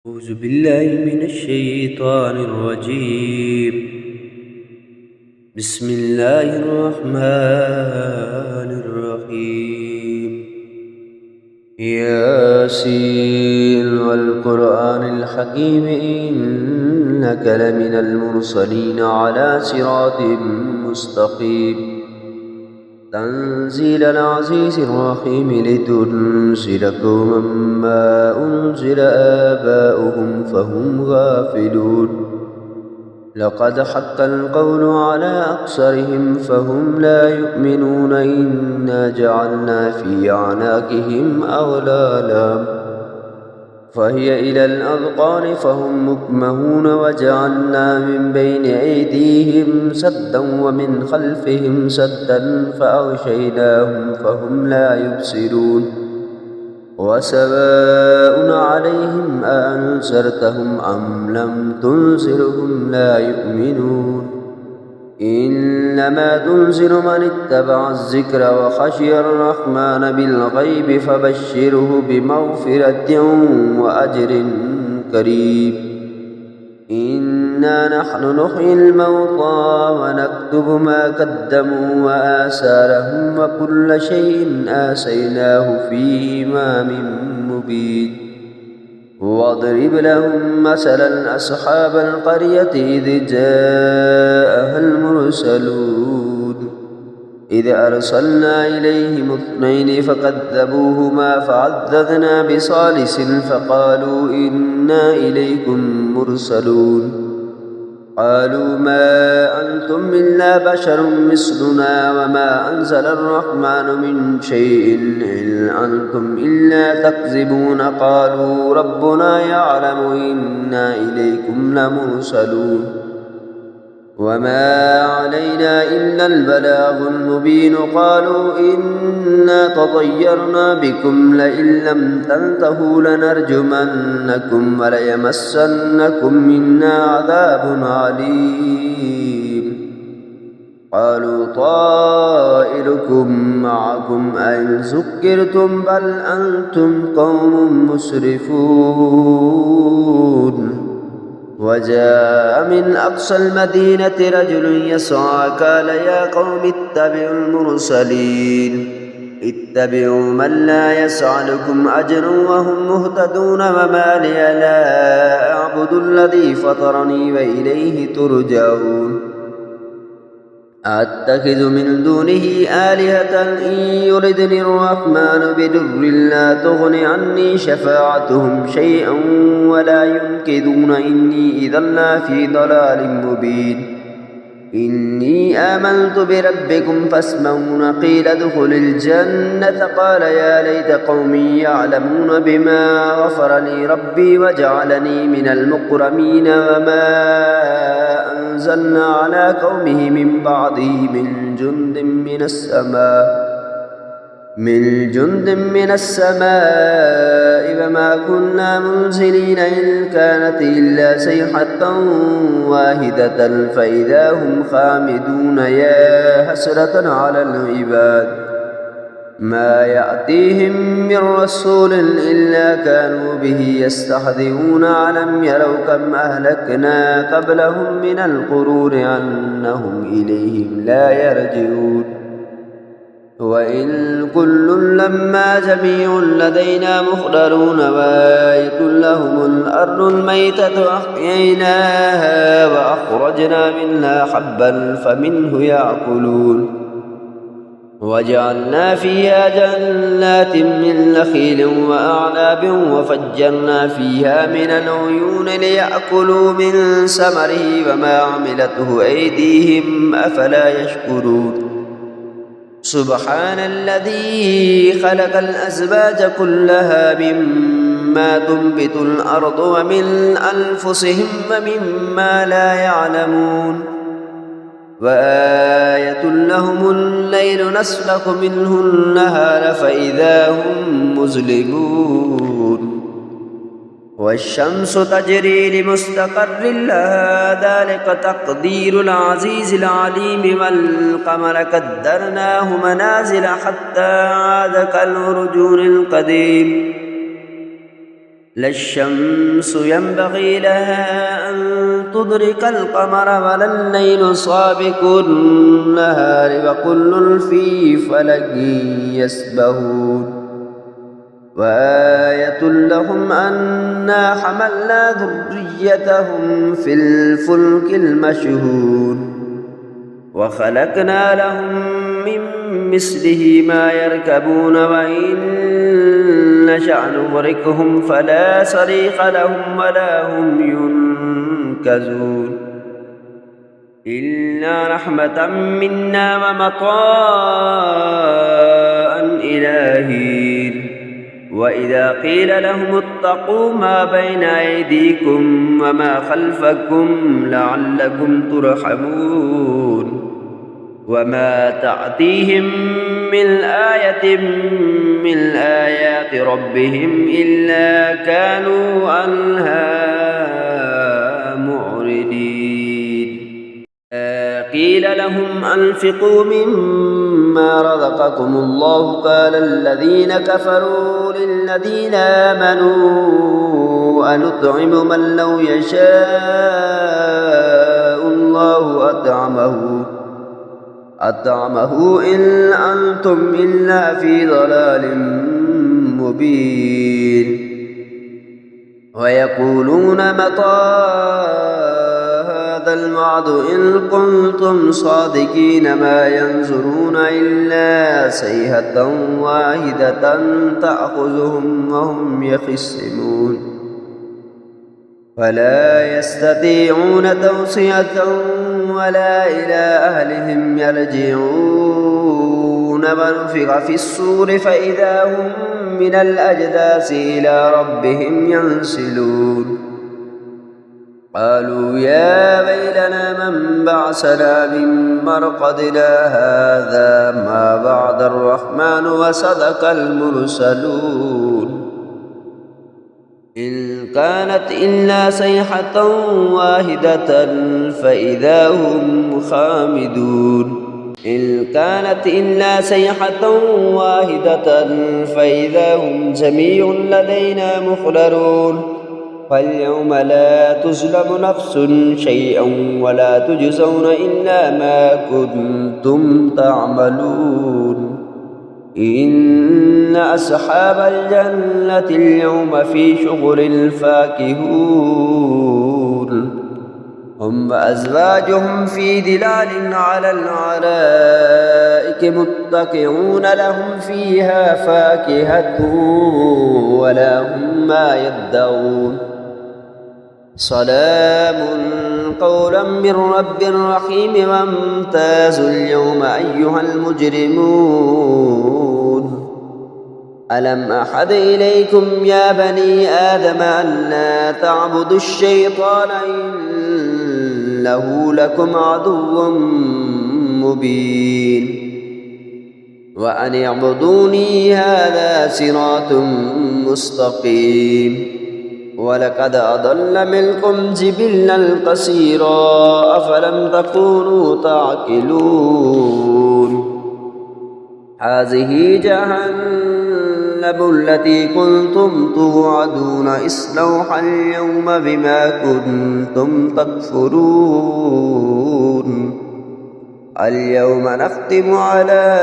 أعوذ بالله من الشيطان الرجيم. بسم الله الرحمن الرحيم. ياسين والقرآن الحكيم إنك لمن المرسلين على صراط مستقيم. تنزيل العزيز الرحيم لتنزل قوما ما أنزل آباؤهم فهم غافلون. لقد حق القول على أكثرهم فهم لا يؤمنون. إنا جعلنا في أعناقهم أغلالا فهي إلى الأذقان فهم مكمهون. وجعلنا من بين أيديهم سدا ومن خلفهم سدا فأغشيناهم فهم لا يبصرون. وسواء عليهم أأنذرتهم أم لم تنذرهم لا يؤمنون. إنما تنذر من اتبع الذكر وخشي الرحمن بالغيب فبشره بمغفرة وأجر كريم. إنا نحن نحيي الموتى ونكتب ما قدموا وآثارهم وكل شيء آتيناه في إمام مبين. واضرب لهم مثلا أصحاب القرية إذ جاءها المرسلون إذ أرسلنا إليهم اثنين فكذبوهما فعززنا بثالث فقالوا إنا إليكم مرسلون. قالوا ما أنتم إلا بشر مثلنا وما أنزل الرحمن من شيء إن أنتم إلا تكذبون. قالوا ربنا يعلم إنا إليكم لمرسلون وما علينا إلا البلاغ المبين. قالوا إنا تطيرنا بكم لئن لم تنتهوا لنرجمنكم وليمسنكم منا عذاب عليم. قالوا طائركم معكم أئن ذكرتم بل أنتم قوم مسرفون. وجاء من أقصى المدينة رجل يسعى قال يا قوم اتبعوا المرسلين اتبعوا من لا يسألكم أجرا وهم مهتدون. وما لي لا أعبد الذي فطرني وإليه ترجعون. أتخذ من دونه آلهة إن يردني الرحمن بدر لا تغن عني شفاعتهم شيئا ولا ينقذون. إني إذا لفي ضلال مبين. إني آمنت بربكم فاسمعون. قيل ادخل الجنة قال يا ليت قومي يعلمون بما غفر لي ربي وجعلني من المكرمين. وما أنزلنا على قومه من بعده من جند من السماء وما كنا منزلين. إن كانت إلا صيحة واحدة فإذا هم خامدون. يا حسرة على العباد ما يأتيهم من رسول إلا كانوا به يستهزئون. ألم يروا كم أهلكنا قبلهم من القرون أنهم إليهم لا يرجعون. وإن كل لما جميع لدينا محضرون. وآية لهم الأرض الميتة أحييناها وأخرجنا منها حبا فمنه يأكلون. وجعلنا فيها جنات من نخيل وأعناب وفجرنا فيها من العيون ليأكلوا من ثمره وما عملته أيديهم أفلا يشكرون. سبحان الذي خلق الأزواج كلها مما تنبت الأرض ومن أنفسهم ومما لا يعلمون. وآية لهم الليل نسلخ منه النهار فإذا هم مظلمون. والشمس تجري لمستقر لها ذلك تقدير العزيز العليم. والقمر قدرناه منازل حتى عاد كالعرجون القديم. لا الشمس ينبغي لها أن تدرك القمر ولا الليل سابق النهار وكل في فلك يسبحون وآية لهم أنا حملنا ذريتهم في الفلك المشحون وخلقنا لهم من مثله ما يركبون وإن نشأ نغرقهم فلا صريخ لهم ولا هم ينقذون إلا رحمة منا ومطاء إلى حين وإذا قيل لهم اتقوا ما بين أيديكم وما خلفكم لعلكم ترحمون وما تأتيهم من آية من آيات ربهم إلا كانوا عنها معرضين قيل لهم أنفقوا مما رزقكم الله قال الذين كفروا للذين آمنوا أنطعم من لو يشاء الله أطعمه إن أنتم إلا في ضلال مبين ويقولون متى هذا الوعد إن كنتم صادقين ما ينظرون إلا صيحة واحدة تأخذهم وهم يخصمون ولا يستطيعون توصية ولا إلى أهلهم يرجعون ونفخ في الصور فإذا هم من الأجداث إلى ربهم ينسلون قالوا يا ويلنا من بعثنا من مرقدنا هذا ما بعد الرحمن وصدق المرسلون إن كانت إلا صيحة واحدة فإذا هم خامدون إن كانت إلا صيحة واحدة فإذا هم جميع لدينا محضرون فاليوم لا تظلم نفس شيئا ولا تجزون إلا ما كنتم تعملون إن أصحاب الجنة اليوم في شغل فاكهون هم وأزواجهم في ظلال على الأرائك متكئون لهم فيها فاكهة ولهم ما يدعون سلام قولا من رب رحيم وامتازوا اليوم أيها المجرمون ألم أحد إليكم يا بني آدم أن لا تعبدوا الشيطان إنه لكم عدو مبين وأن اعبدوني هذا صراط مستقيم ولقد أضل منكم جبلا كثيرا أفلم تكونوا تعقلون هذه جهنم التي كنتم توعدون اصلوها اليوم بما كنتم تكفرون اليوم نختم على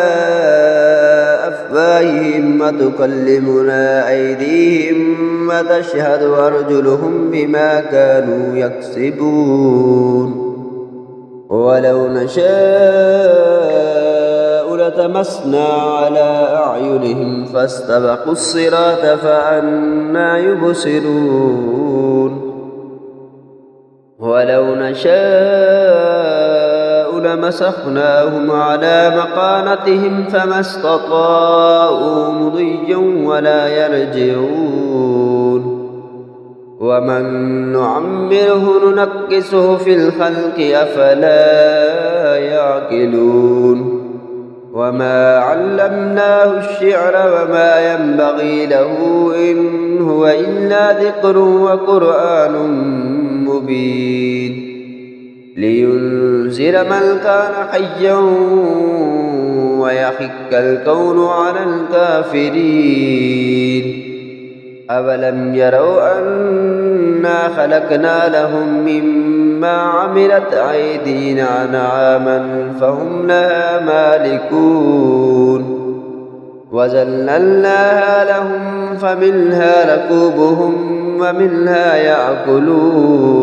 أفواههم وتكلمنا أيديهم وتشهد أرجلهم بما كانوا يكسبون ولو نشاء لتمسنا على أعينهم فاستبقوا الصراط فأنى يبصرون ولو نشاء لمسخناهم على مكانتهم فما استطاعوا مضيا ولا يرجعون ومن نعمره ننكسه في الخلق أفلا يعقلون وما علمناه الشعر وما ينبغي له إن هو إلا ذكر وقرآن مبين لينذر من كان حيا ويحق الكون على الكافرين أولم يروا أنا خلقنا لهم مما عملت أيدينا أنعاما فهم لها مالكون وذللناها لهم فمنها ركوبهم ومنها يأكلون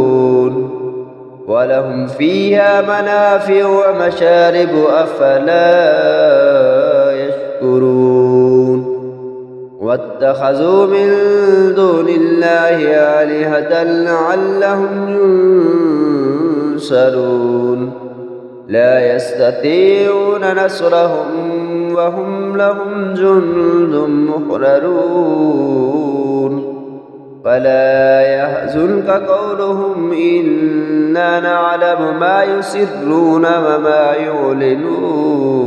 ولهم فيها منافع ومشارب أفلا يشكرون واتخذوا من دون الله آلهة لعلهم ينصرون لا يستطيعون نصرهم وهم لهم جند محضرون فلا يحزنك قولهم إنا نعلم ما يسرون وما يعلنون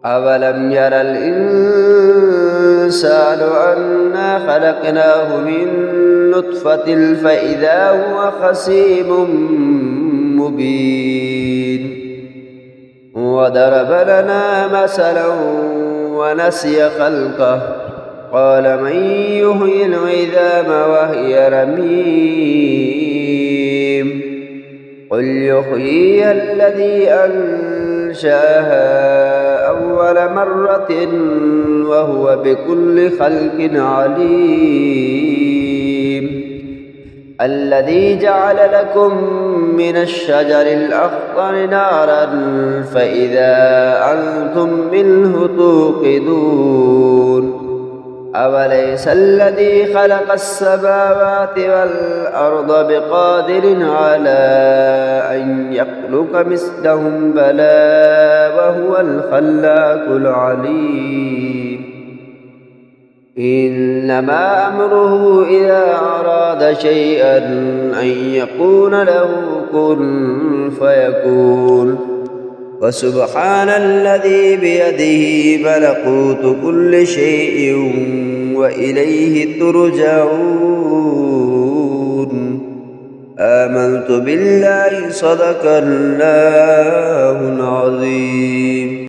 أولم ير الإنسان أنا خلقناه من نطفة فإذا هو خصيم مبين وضرب لنا مثلا ونسي خلقه قال من يحيي العظام وهي رميم قل يحييها الذي أنشأها أول مرة وهو بكل خلق عليم الذي جعل لكم من الشجر الأخضر نارا فإذا أنتم منه توقدون أوليس الذي خلق السماوات والأرض بقادر على أن يخلق مثلهم بلى وهو الخلاق العليم إنما أمره إذا أراد شيئا أن يقول له كن فيكون وسبحان الذي بيده ملكوت كل شيء وإليه ترجعون آمنت بالله صدق الله العظيم.